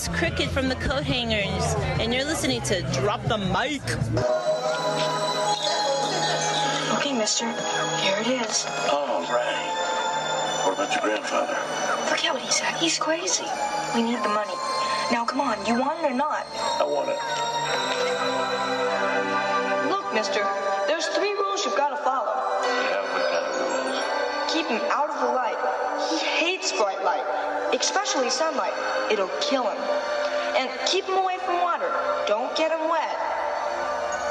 it's Cricket from the Coat Hangers, and you're listening to Drop the Mic. Okay, mister, here it is. All right. What about your grandfather? Forget what he said. He's crazy. We need the money. Now, come on. You want it or not? I want it. Look, mister, there's 3 rules you've got to follow. Yeah, what kind of rules? Keep him out of the light. He hates bright light, especially sunlight. It'll kill him. And keep him away from water. Don't get him wet.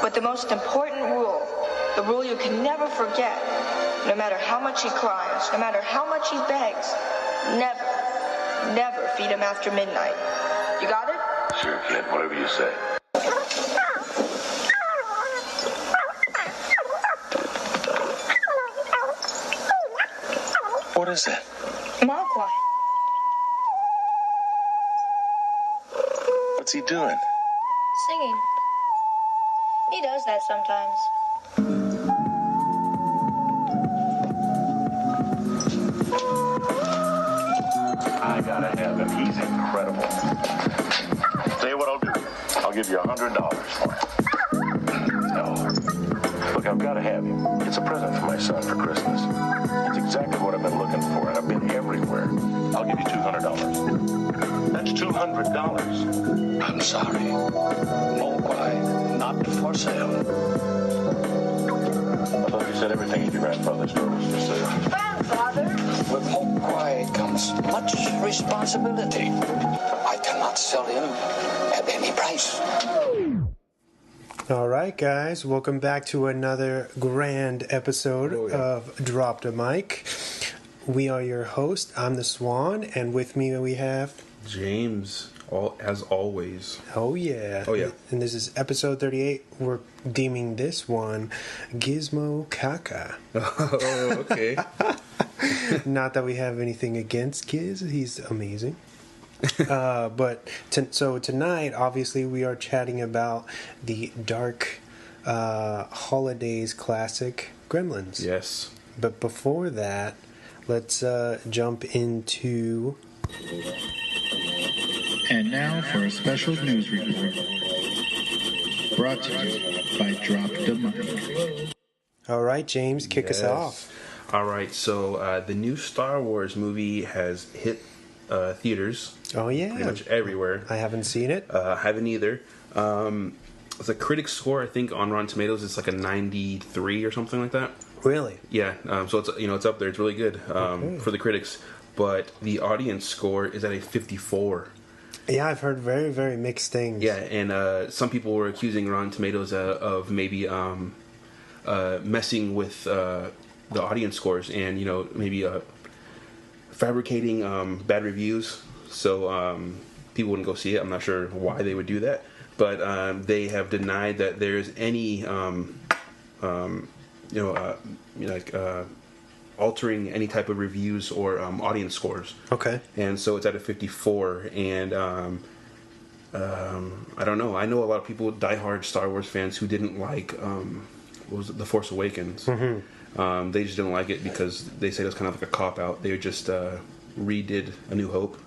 But the most important rule, the rule you can never forget, no matter how much he cries, no matter how much he begs, never feed him after midnight. You got it? Sure, kid. Whatever you say. What is that? Mogwai. What's he doing? Singing. He does that sometimes. I gotta have him. He's incredible. Tell you what I'll do. I'll give you $100 for him. No. Look, I've gotta have him. It's a present for my son for Christmas. It's exactly what I've been looking for, and I've been everywhere. I'll give you $200. That's $200. I'm sorry. Mogwai, not for sale. I thought you said everything in your grandfather's store was for sale. Grandfather? With Mogwai comes much responsibility. I cannot sell him at any price. All right, guys, welcome back to another grand episode of Drop the Mic. We are your host. I'm the Swan, and with me we have James, as always. Oh yeah. And this is episode 38. We're deeming this one Gizmo-Ka-Ka. Oh, okay. Not that we have anything against Giz. He's amazing. So tonight, obviously, we are chatting about the dark holidays classic Gremlins. Yes. But before that, let's jump into... And now for a special news report. Brought to you by Drop the Mic. All right, James, kick us off. All right, so the new Star Wars movie has hit theaters. Oh, yeah. Pretty much everywhere. I haven't seen it. Haven't either. The critic score, I think, on Rotten Tomatoes is like a 93 or something like that. Really? Yeah. So it's it's up there. It's really good for the critics. But the audience score is at a 54. Yeah, I've heard very, very mixed things. Yeah, and some people were accusing Rotten Tomatoes of maybe messing with the audience scores and, maybe fabricating bad reviews so people wouldn't go see it. I'm not sure why they would do that. But they have denied that there's any, altering any type of reviews or audience scores. Okay. And so it's at a 54, and I don't know. I know a lot of people, diehard Star Wars fans, who didn't like what was it, The Force Awakens. Mm-hmm. They just didn't like it because they said it was kind of like a cop-out. They just redid A New Hope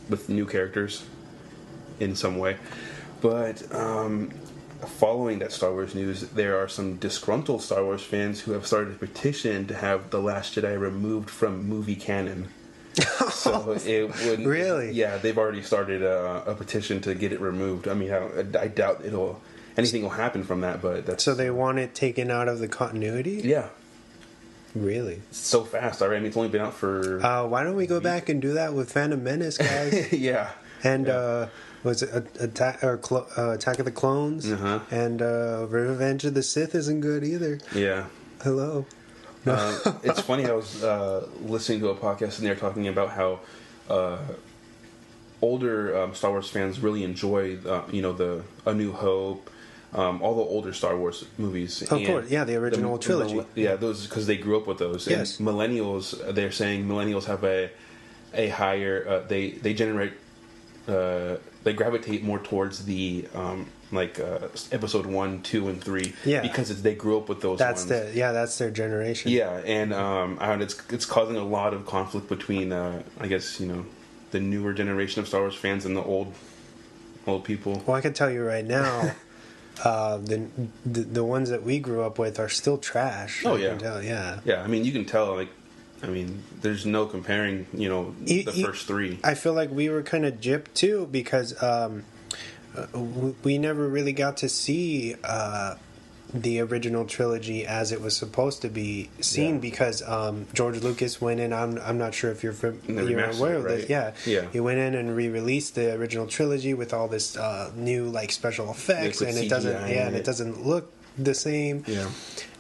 with new characters in some way. But following that Star Wars news, there are some disgruntled Star Wars fans who have started a petition to have The Last Jedi removed from movie canon. So it would really, yeah, they've already started a petition to get it removed. I mean, I doubt anything will happen from that, but that's... So they want it taken out of the continuity? Yeah. Really? So fast. I mean, it's only been out for... why don't we go back and do that with Phantom Menace, guys? Yeah. And was it Attack of the Clones? Uh-huh. And Revenge of the Sith isn't good either. Yeah. Hello. It's funny. I was listening to a podcast and they're talking about how older Star Wars fans really enjoy the A New Hope, all the older Star Wars movies. Of course, yeah, the original trilogy. Those because they grew up with those. Yes. And millennials, they're saying millennials have a higher. They generate. They gravitate more towards the episode 1, 2, and 3. Yeah. Because they grew up with those. That's ones. that's their generation. Yeah, and it's causing a lot of conflict between I guess the newer generation of Star Wars fans and the old people. Well, I can tell you right now, the ones that we grew up with are still trash. Oh, I yeah. can tell, yeah. Yeah, I mean, you can tell, like, I mean, there's no comparing, the first three. I feel like we were kind of gypped, too, because we never really got to see the original trilogy as it was supposed to be seen, because George Lucas went in. I'm not sure if you're aware of this. Yeah. He went in and re-released the original trilogy with all this new like special effects, and it doesn't. And it doesn't look the same. Yeah.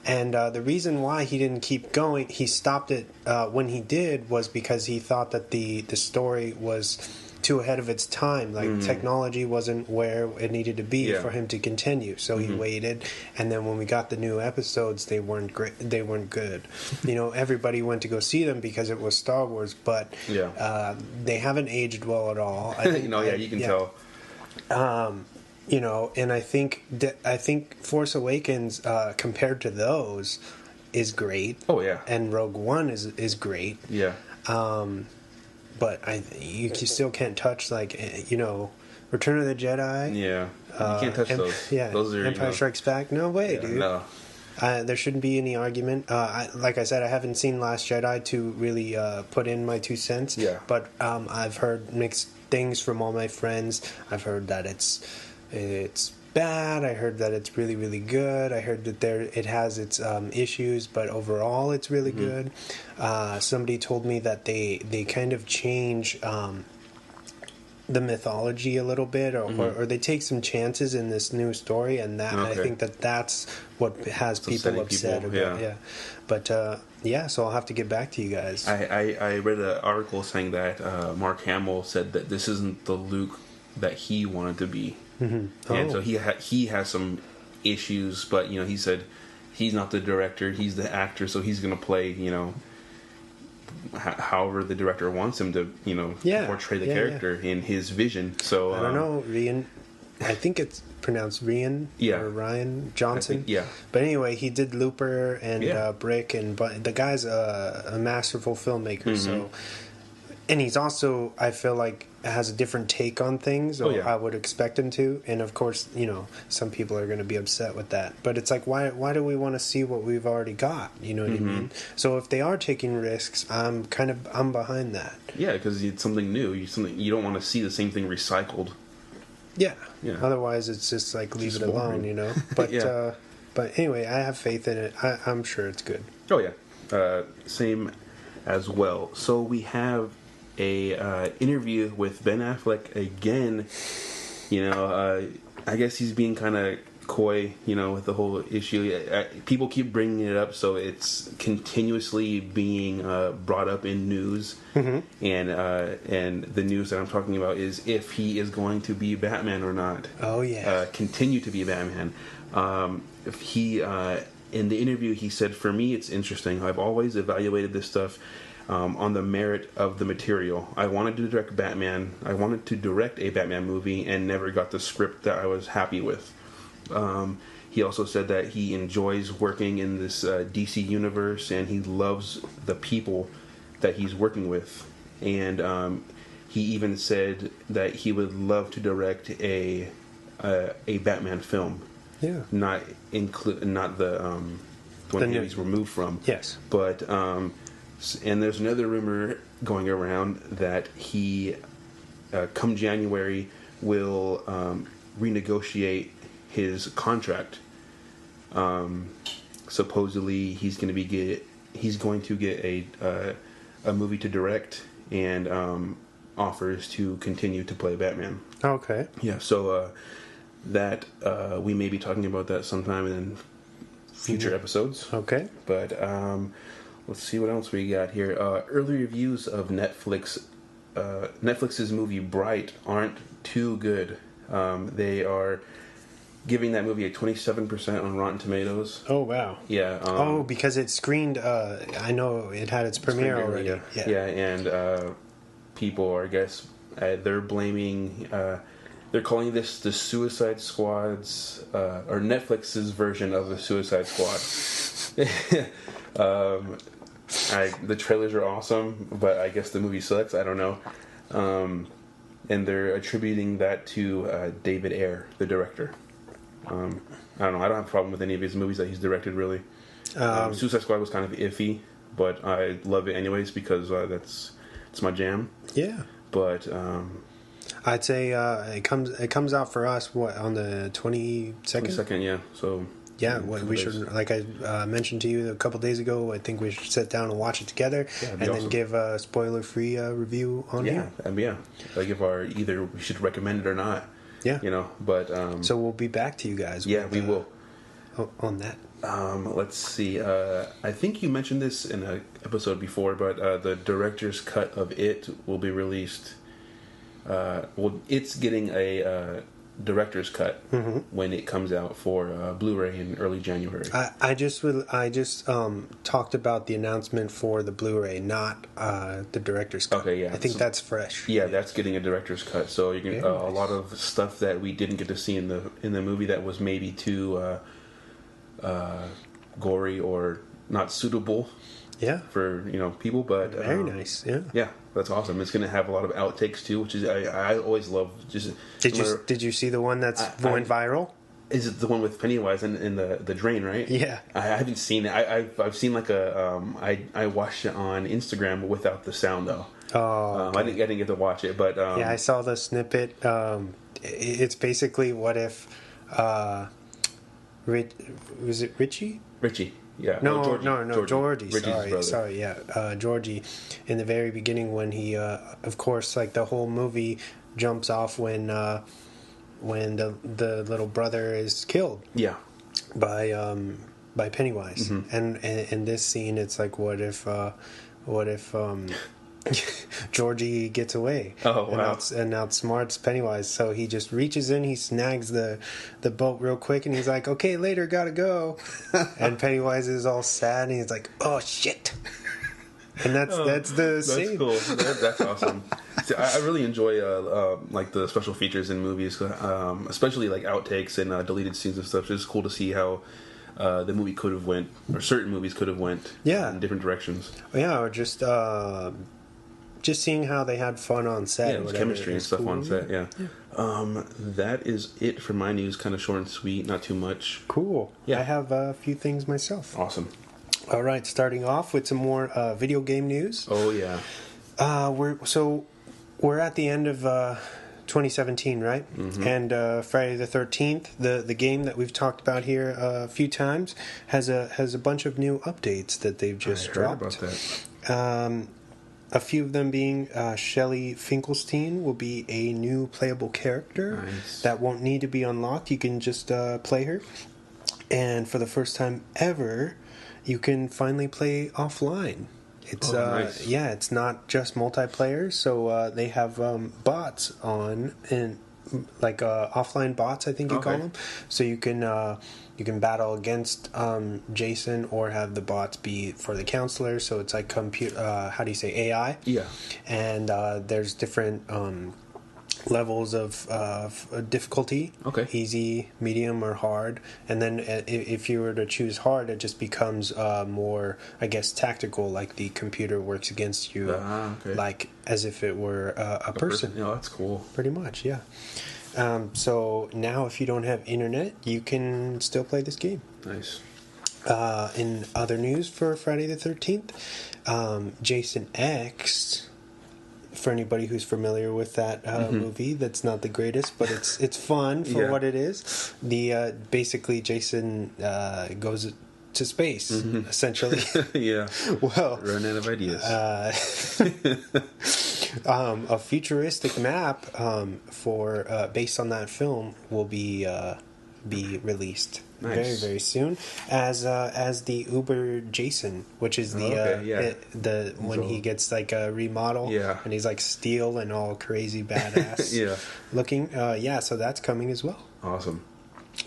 And the reason why he didn't keep going, he stopped it when he did, was because he thought that the story was too ahead of its time. Like technology wasn't where it needed to be for him to continue. So he waited, and then when we got the new episodes, they weren't great. They weren't good. Everybody went to go see them because it was Star Wars, but they haven't aged well at all. I think, you can tell. And I think Force Awakens compared to those is great. Oh yeah. And Rogue One is great. Yeah. But you still can't touch Return of the Jedi. Yeah. You can't touch those. Yeah. Those are, Empire Strikes Back. No way, dude. No. There shouldn't be any argument. Like I said, I haven't seen Last Jedi to really put in my 2 cents. Yeah. But I've heard mixed things from all my friends. I've heard that it's bad. I heard that it's really, really good. I heard that it has its issues, but overall it's really good. Somebody told me that they kind of change the mythology a little bit, or they take some chances in this new story, and that I think that's what has people upset about. Yeah. But so I'll have to get back to you guys. I read an article saying that Mark Hamill said that this isn't the Luke that he wanted to be. And so he has some issues, but he said he's not the director, he's the actor, so he's going to play however the director wants him to portray the character in his vision. So I don't know, Rian, I think it's pronounced Rian or Ryan Johnson. But anyway, he did Looper and Brick, but the guy's a masterful filmmaker. So, and he's also, I feel like, has a different take on things, or I would expect him to. And of course, some people are going to be upset with that. But it's like, why do we want to see what we've already got? You know what I mean? So if they are taking risks, I'm behind that. Yeah, because it's something new. You don't want to see the same thing recycled. Yeah. Otherwise, it's just like leave it alone, But but anyway, I have faith in it. I'm sure it's good. Oh yeah, same as well. So we have a interview with Ben Affleck again. I guess he's being kind of coy, with the whole issue. People keep bringing it up, so it's continuously being brought up in news. And the news that I'm talking about is if he is going to be Batman or not. Oh yeah. Continue to be Batman. If he in the interview he said, "For me, it's interesting. I've always evaluated this stuff on the merit of the material. I wanted to direct Batman. I wanted to direct a Batman movie and never got the script that I was happy with." He also said that he enjoys working in this DC universe, and he loves the people that he's working with. And he even said that he would love to direct a Batman film. Yeah. Not the one he's removed from. Yes. But and there's another rumor going around that he, come January, will renegotiate his contract. Supposedly, he's going to get a movie to direct, and offers to continue to play Batman. Okay. Yeah. So that we may be talking about that sometime in future episodes. Okay. But let's see what else we got here. Early reviews of Netflix's movie Bright aren't too good. They are giving that movie a 27% on Rotten Tomatoes. Oh, wow. Yeah. Because it screened, I know it had its premiere already. Yeah, and people are, I guess, they're blaming, they're calling this the Suicide Squad's, or Netflix's version of the Suicide Squad. The trailers are awesome, but I guess the movie sucks. I don't know. And they're attributing that to David Ayer, the director. I don't know. I don't have a problem with any of his movies that he's directed, really. Suicide Squad was kind of iffy, but I love it anyways because it's my jam. Yeah. But I'd say it comes out for us on the 22nd. 22nd, yeah. So yeah, we should, like I mentioned to you a couple days ago, I think we should sit down and watch it together, and then give a spoiler-free review on here. Like if either we should recommend it or not. Yeah, but so we'll be back to you guys. Yeah, we will on that. Let's see. I think you mentioned this in an episode before, but the director's cut of it will be released. It's getting a director's cut when it comes out for Blu-ray in early January. I just talked about the announcement for the Blu-ray, not the director's cut. Okay, yeah. I think that's fresh. Yeah, that's getting a director's cut. So you can a lot of stuff that we didn't get to see in the movie that was maybe too gory or not suitable. Yeah. For people, but very nice. Yeah. Yeah, that's awesome. It's going to have a lot of outtakes too, which is I always love. Just did you see the one went viral? Is it the one with Pennywise in the drain? Right. Yeah. I haven't seen it. I've seen like I watched it on Instagram without the sound though. Oh. Okay. I didn't get to watch it, but yeah, I saw the snippet. It's basically what if was it Richie? Richie. Yeah. No, Georgie. Richie's Sorry, yeah. Georgie, in the very beginning when he, of course, like the whole movie jumps off when the little brother is killed. Yeah. By Pennywise, and in this scene, it's like, what if Georgie gets away and outsmarts Pennywise, so he just reaches in, he snags the boat real quick, and he's like, okay, later, gotta go. And Pennywise is all sad, and he's like, oh shit. And that's the scene. Cool. That's awesome. See, I really enjoy like the special features in movies, especially like outtakes and deleted scenes and stuff. It's cool to see how the movie could have went, or certain movies could have went in different directions. Yeah, or just seeing how they had fun on set. Yeah, chemistry and stuff on set, yeah. That is it for my news. Kind of short and sweet, not too much. Cool. Yeah. I have a few things myself. Awesome. All right, starting off with some more video game news. Oh, yeah. We're at the end of 2017, right? And Friday the 13th, the game that we've talked about here a few times, has a bunch of new updates that they've just dropped. I heard about that. A few of them being Shelley Finkelstein will be a new playable character that won't need to be unlocked. You can just play her. And for the first time ever, you can finally play offline. It's nice. Yeah, it's not just multiplayer. So they have bots on, and like offline bots, I think you call them. So you can battle against Jason, or have the bots be for the counselor. So it's like how do you say, AI? Yeah. And there's different levels of difficulty. Okay. Easy, medium, or hard. And then if you were to choose hard, it just becomes more, I guess, tactical. Like the computer works against you, like as if it were a person. Yeah, that's cool. Pretty much, yeah. So now, if you don't have internet, you can still play this game. Nice. In other news for Friday the 13th, Jason X. For anybody who's familiar with that movie, that's not the greatest, but it's fun for what it is. The basically Jason goes to space, essentially. Yeah. Well, run out of ideas. A futuristic map for based on that film will be released very, very soon as the Uber Jason, which is the when he gets like a remodel, and he's like steel and all crazy badass looking. So that's coming as well. Awesome.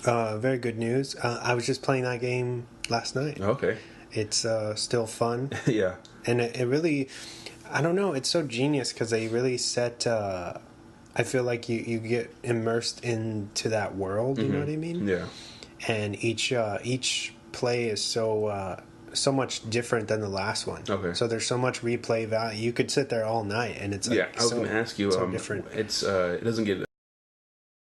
Very good news. I was just playing that game last night. Okay. It's still fun. Yeah. And it really, I don't know, it's so genius because they really set. I feel like you get immersed into that world. You know what I mean? Yeah. And each play is so so much different than the last one. Okay. So there's so much replay value. You could sit there all night, and it's like I was going to ask you. so different. It doesn't get